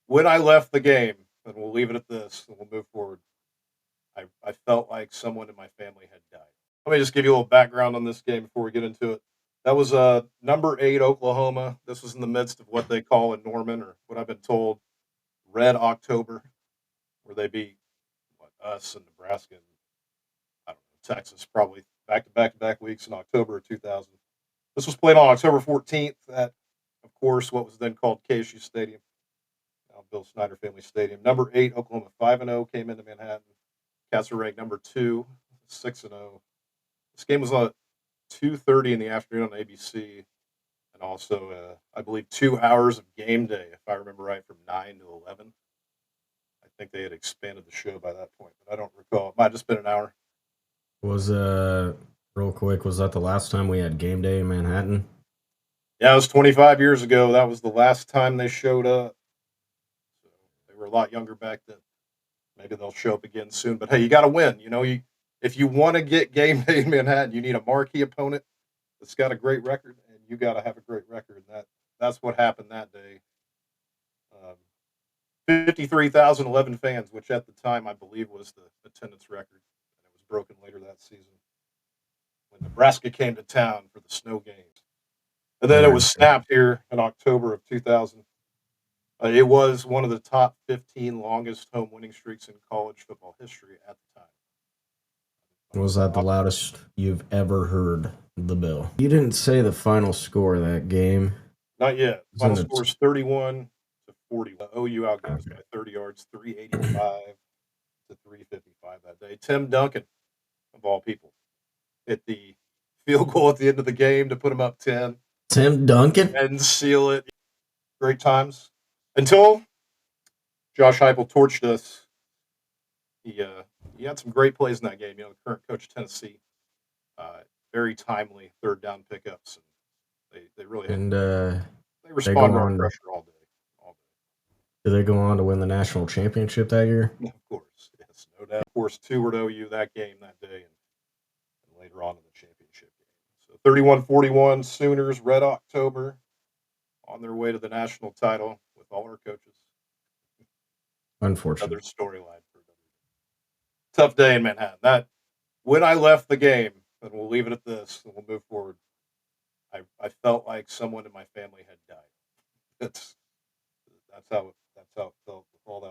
When I left the game, and we'll leave it at this, and we'll move forward, I felt like someone in my family had died. Let me just give you a little background on this game before we get into it. That was number 8 Oklahoma. This was in the midst of what they call in Norman, or what I've been told, Red October, where they beat us and Nebraska and I don't know Texas probably back to back weeks in October of 2000. This was played on October 14th at, of course, what was then called KSU Stadium, now Bill Snyder Family Stadium. Number 8 Oklahoma 5-0 came into Manhattan. Cats were ranked number 2, 6-0. This game was on 2:30 in the afternoon on ABC, and also I believe 2 hours of game day, if I remember right, from 9 to 11. I think they had expanded the show by that point, but I don't recall. It might have just been an hour. Was real quick, was that the last time we had game day in Manhattan? Yeah, it was 25 years ago. That was the last time they showed up. So they were a lot younger back then. Maybe they'll show up again soon. But hey, you got to win. If you want to get game day in Manhattan, you need a marquee opponent that's got a great record, and you got to have a great record. And that's what happened that day. 53,011 fans, which at the time I believe was the attendance record, and it was broken later that season when Nebraska came to town for the snow games. And then it was snapped here in October of 2000. It was one of the top 15 longest home winning streaks in college football history at the time. Was that the loudest you've ever heard the bell? You didn't say the final score of that game. Not yet. Final score is 31-40. OU outgains by 30 yards, 385 to 355 that day. Tim Duncan, of all people, hit the field goal at the end of the game to put them up 10. Tim Duncan? And seal it. Great times. Until Josh Heupel torched us. He had some great plays in that game. The current coach of Tennessee, very timely third down pickups, and they really they respond to our pressure all day. Did they go on to win the national championship that year? Of course, yes, no doubt. Of course, 2 were to OU that game that day, and later on in the championship game. So 31-41, Sooners, Red October, on their way to the national title with all our coaches. Unfortunately. Another storyline for them. Tough day in Manhattan. When I left the game, and we'll leave it at this, and we'll move forward, I felt like someone in my family had died. That's how it felt.